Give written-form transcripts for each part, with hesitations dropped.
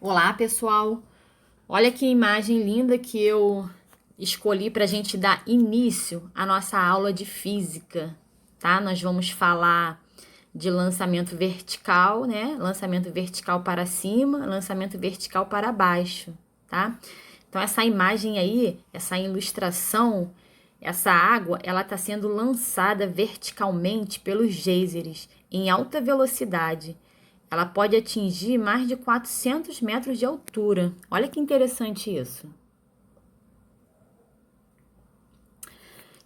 Olá, pessoal! Olha que imagem linda que eu escolhi para a gente dar início à nossa aula de física, tá? Nós vamos falar de lançamento vertical, né? Lançamento vertical para cima, lançamento vertical para baixo, tá? Então, essa imagem aí, essa ilustração, essa água, ela está sendo lançada verticalmente pelos geysers em alta velocidade. Ela pode atingir mais de 400 metros de altura. Olha que interessante isso.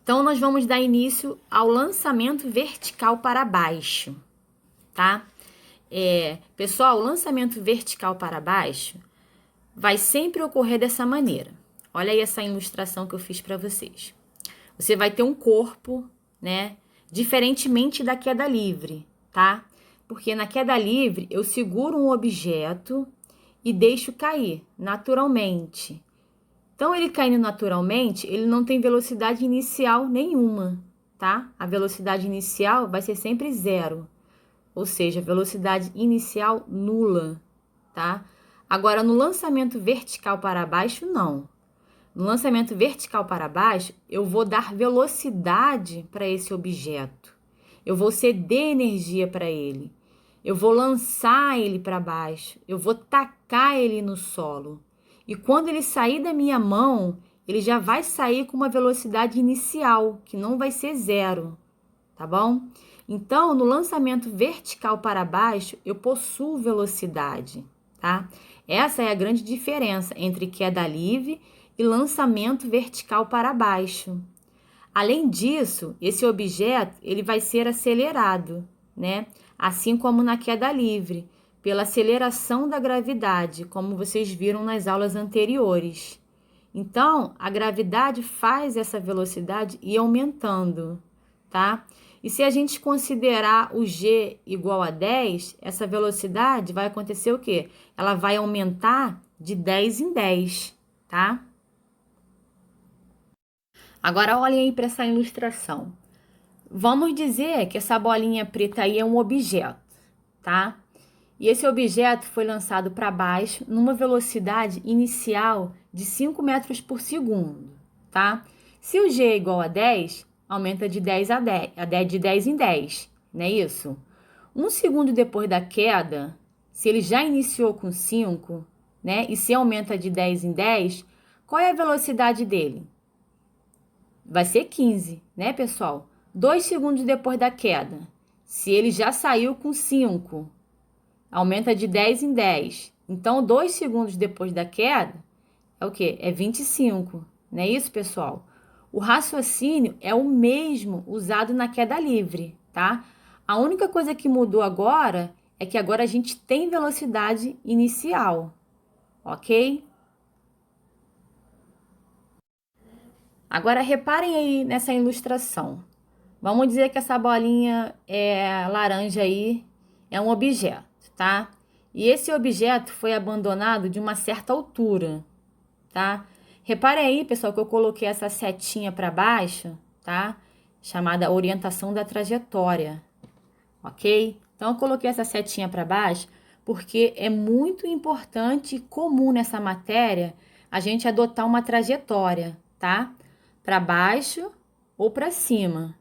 Então, nós vamos dar início ao lançamento vertical para baixo, tá? Pessoal, o lançamento vertical para baixo vai sempre ocorrer dessa maneira. Olha aí essa ilustração que eu fiz para vocês. Você vai ter um corpo, né? Diferentemente da queda livre, tá? Porque na queda livre eu seguro um objeto e deixo cair naturalmente. Então, ele caindo naturalmente, ele não tem velocidade inicial nenhuma, tá? A velocidade inicial vai ser sempre zero, ou seja, velocidade inicial nula, tá? Agora, no lançamento vertical para baixo, não. No lançamento vertical para baixo, eu vou dar velocidade para esse objeto. Eu vou ceder energia para ele. Eu vou lançar ele para baixo. Eu vou tacar ele no solo. E quando ele sair da minha mão, ele já vai sair com uma velocidade inicial, que não vai ser zero, tá bom? Então, no lançamento vertical para baixo, eu possuo velocidade, tá? Essa é a grande diferença entre queda livre e lançamento vertical para baixo. Além disso, esse objeto ele vai ser acelerado, né? Assim como na queda livre, pela aceleração da gravidade, como vocês viram nas aulas anteriores. Então, a gravidade faz essa velocidade ir aumentando, tá? E se a gente considerar o g igual a 10, essa velocidade vai acontecer o quê? Ela vai aumentar de 10 em 10, tá? Agora olhem aí para essa ilustração. Vamos dizer que essa bolinha preta aí é um objeto, tá? E esse objeto foi lançado para baixo numa velocidade inicial de 5 metros por segundo, tá? Se o g é igual a 10, aumenta de 10 a 10, de 10 em 10, não é isso? Um segundo depois da queda, se ele já iniciou com 5, né? E se aumenta de 10 em 10, qual é a velocidade dele? Vai ser 15, né, pessoal? 2 segundos depois da queda. Se ele já saiu com 5, aumenta de 10 em 10. Então, 2 segundos depois da queda, é o quê? É 25, não é isso, pessoal? O raciocínio é o mesmo usado na queda livre, tá? A única coisa que mudou agora é que agora a gente tem velocidade inicial, ok? Agora, reparem aí nessa ilustração. Vamos dizer que essa bolinha laranja aí é um objeto, tá? E esse objeto foi abandonado de uma certa altura, tá? Reparem aí, pessoal, que eu coloquei essa setinha para baixo, tá? Chamada orientação da trajetória, ok? Então, eu coloquei essa setinha para baixo porque é muito importante e comum nessa matéria a gente adotar uma trajetória, tá? Para baixo ou para cima.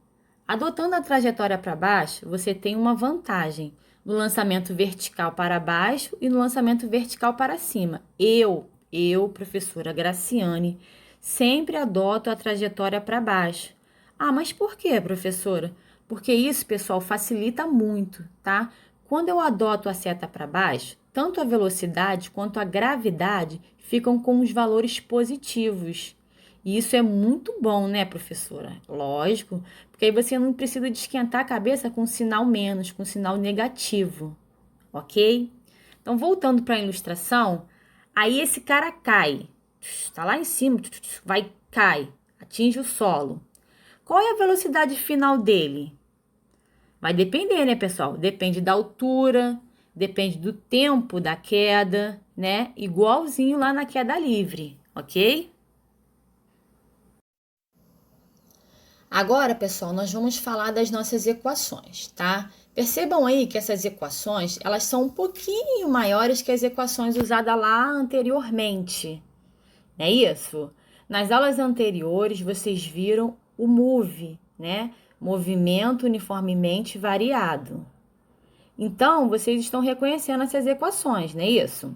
Adotando a trajetória para baixo, você tem uma vantagem no lançamento vertical para baixo e no lançamento vertical para cima. Eu, professora Graciane, sempre adoto a trajetória para baixo. Ah, mas por quê, professora? Porque isso, pessoal, facilita muito, tá? Quando eu adoto a seta para baixo, tanto a velocidade quanto a gravidade ficam com os valores positivos. E isso é muito bom, né, professora? Lógico, porque aí você não precisa de esquentar a cabeça com sinal menos, com sinal negativo, ok? Então, voltando para a ilustração, aí esse cara cai, está lá em cima, cai, atinge o solo. Qual é a velocidade final dele? Vai depender, né, pessoal? Depende da altura, depende do tempo da queda, né? Igualzinho lá na queda livre, ok? Agora, pessoal, nós vamos falar das nossas equações, tá? Percebam aí que essas equações, elas são um pouquinho maiores que as equações usadas lá anteriormente. Não é isso? Nas aulas anteriores, vocês viram o MOVE, né? Movimento uniformemente variado. Então, vocês estão reconhecendo essas equações, não é isso?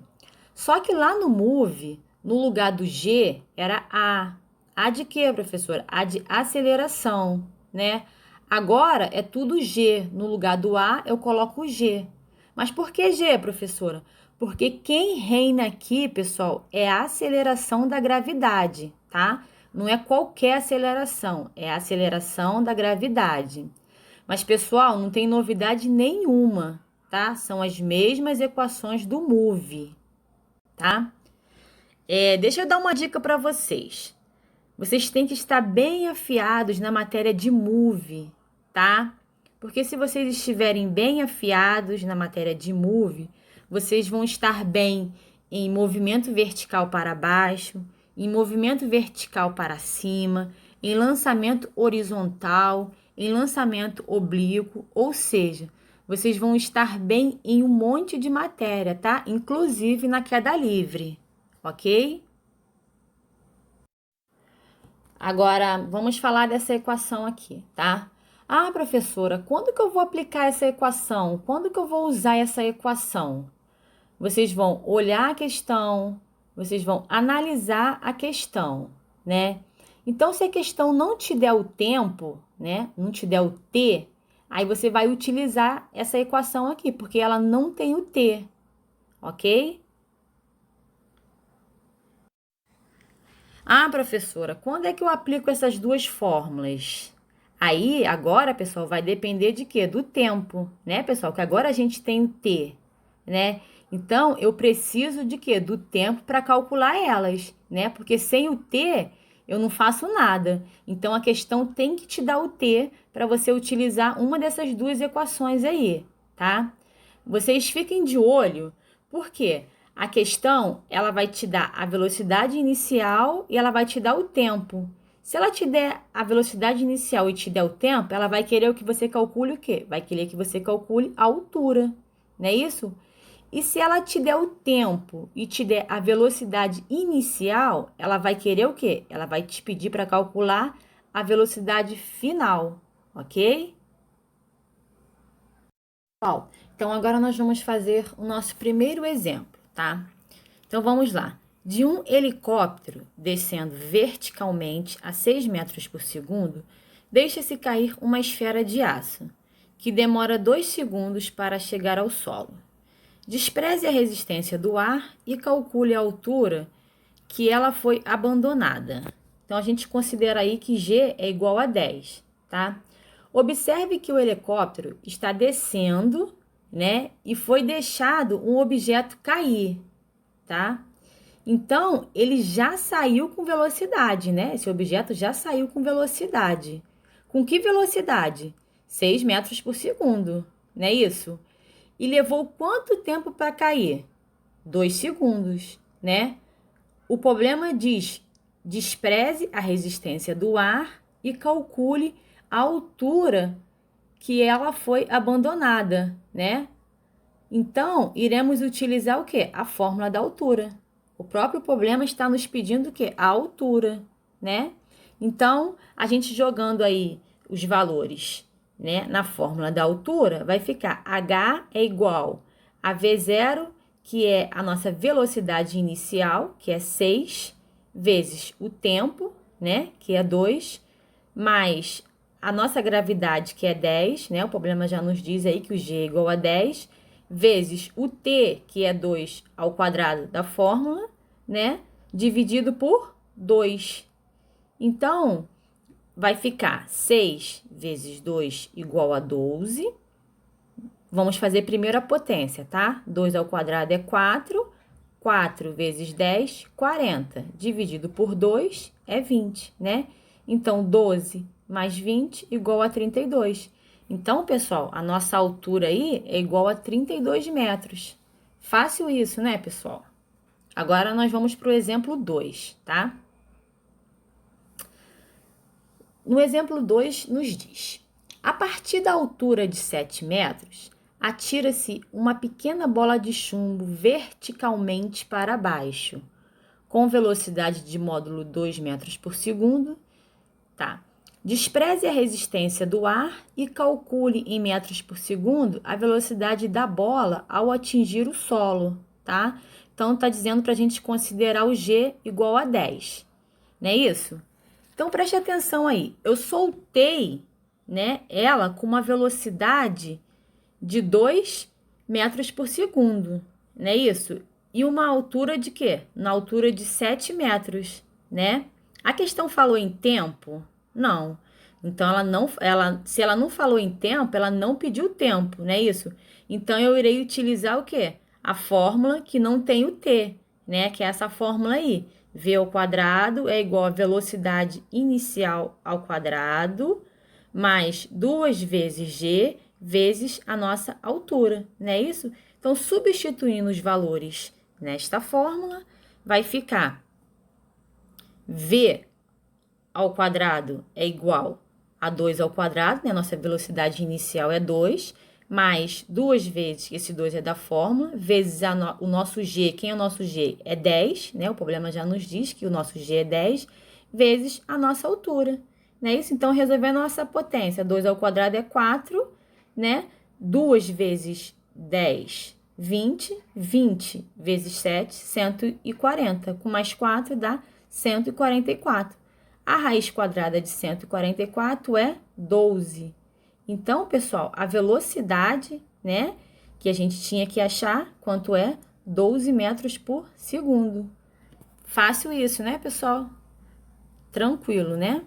Só que lá no MOVE, no lugar do G, era A. A de quê, professora? A de aceleração, né? Agora é tudo G. No lugar do A, eu coloco o G. Mas por que G, professora? Porque quem reina aqui, pessoal, é a aceleração da gravidade, tá? Não é qualquer aceleração, é a aceleração da gravidade. Mas, pessoal, não tem novidade nenhuma, tá? São as mesmas equações do MOVE, tá? Deixa eu dar uma dica para vocês. Vocês têm que estar bem afiados na matéria de MOVE, tá? Porque se vocês estiverem bem afiados na matéria de MOVE, vocês vão estar bem em movimento vertical para baixo, em movimento vertical para cima, em lançamento horizontal, em lançamento oblíquo, ou seja, vocês vão estar bem em um monte de matéria, tá? Inclusive na queda livre, ok? Agora, vamos falar dessa equação aqui, tá? Ah, professora, quando que eu vou aplicar essa equação? Quando que eu vou usar essa equação? Vocês vão olhar a questão, vocês vão analisar a questão, né? Então, se a questão não te der o tempo, né? Não te der o t, aí você vai utilizar essa equação aqui, porque ela não tem o t, ok? Ah, professora, quando é que eu aplico essas duas fórmulas? Aí, agora, pessoal, vai depender de quê? Do tempo, né, pessoal? Que agora a gente tem o t, né? Então, eu preciso de quê? Do tempo para calcular elas, né? Porque sem o t, eu não faço nada. Então, a questão tem que te dar o t para você utilizar uma dessas duas equações aí, tá? Vocês fiquem de olho, por quê? A questão, ela vai te dar a velocidade inicial e ela vai te dar o tempo. Se ela te der a velocidade inicial e te der o tempo, ela vai querer que você calcule o quê? Vai querer que você calcule a altura, não é isso? E se ela te der o tempo e te der a velocidade inicial, ela vai querer o quê? Ela vai te pedir para calcular a velocidade final, ok? Bom, então agora nós vamos fazer o nosso primeiro exemplo, tá? Então vamos lá. De um helicóptero descendo verticalmente a 6 metros por segundo, deixa-se cair uma esfera de aço, que demora 2 segundos para chegar ao solo. Despreze a resistência do ar e calcule a altura que ela foi abandonada. Então a gente considera aí que G é igual a 10, tá? Observe que o helicóptero está descendo, né? E foi deixado um objeto cair, tá? Então, ele já saiu com velocidade, né? Esse objeto já saiu com velocidade. Com que velocidade? 6 metros por segundo, não é isso? E levou quanto tempo para cair? 2 segundos, né? O problema diz: despreze a resistência do ar e calcule a altura que ela foi abandonada, né? Então, iremos utilizar o quê? A fórmula da altura. O próprio problema está nos pedindo o quê? A altura, né? Então, a gente jogando aí os valores, né, na fórmula da altura, vai ficar H é igual a V0, que é a nossa velocidade inicial, que é 6, vezes o tempo, né, que é 2, mais a nossa gravidade, que é 10, né? O problema já nos diz aí que o G é igual a 10, vezes o T, que é 2 ao quadrado da fórmula, né? Dividido por 2. Então, vai ficar 6 vezes 2 igual a 12. Vamos fazer primeiro a potência, tá? 2 ao quadrado é 4. 4 vezes 10, 40. Dividido por 2 é 20, né? Então, 12 mais 20 igual a 32. Então, pessoal, a nossa altura aí é igual a 32 metros. Fácil isso, né, pessoal? Agora, nós vamos para o exemplo 2, tá? No exemplo 2, nos diz: A partir da altura de 7 metros, atira-se uma pequena bola de chumbo verticalmente para baixo, com velocidade de módulo 2 metros por segundo. Tá. Despreze a resistência do ar e calcule em metros por segundo a velocidade da bola ao atingir o solo, tá? Então, tá dizendo para a gente considerar o G igual a 10, não é isso? Então, preste atenção aí. Eu soltei, né, ela com uma velocidade de 2 metros por segundo, não é isso? E uma altura de quê? Na altura de 7 metros, né? A questão falou em tempo? Não. Então, se ela não falou em tempo, ela não pediu tempo, não é isso? Então, eu irei utilizar o quê? A fórmula que não tem o t, né? Que é essa fórmula aí. V ao quadrado é igual a velocidade inicial ao quadrado, mais 2 vezes g, vezes a nossa altura, não é isso? Então, substituindo os valores nesta fórmula, vai ficar V ao quadrado é igual a 2 ao quadrado, né? Nossa velocidade inicial é 2, mais 2 vezes, esse 2 é da fórmula, vezes o nosso G, quem é o nosso G? É 10, né? O problema já nos diz que o nosso G é 10, vezes a nossa altura, não é isso? Então, resolvendo a nossa potência, 2 ao quadrado é 4, né? 2 vezes 10, 20, 20 vezes 7, 140, com mais 4 dá 144. A raiz quadrada de 144 é 12. Então, pessoal, a velocidade, né, que a gente tinha que achar, quanto é? 12 metros por segundo. Fácil isso, né, pessoal? Tranquilo, né?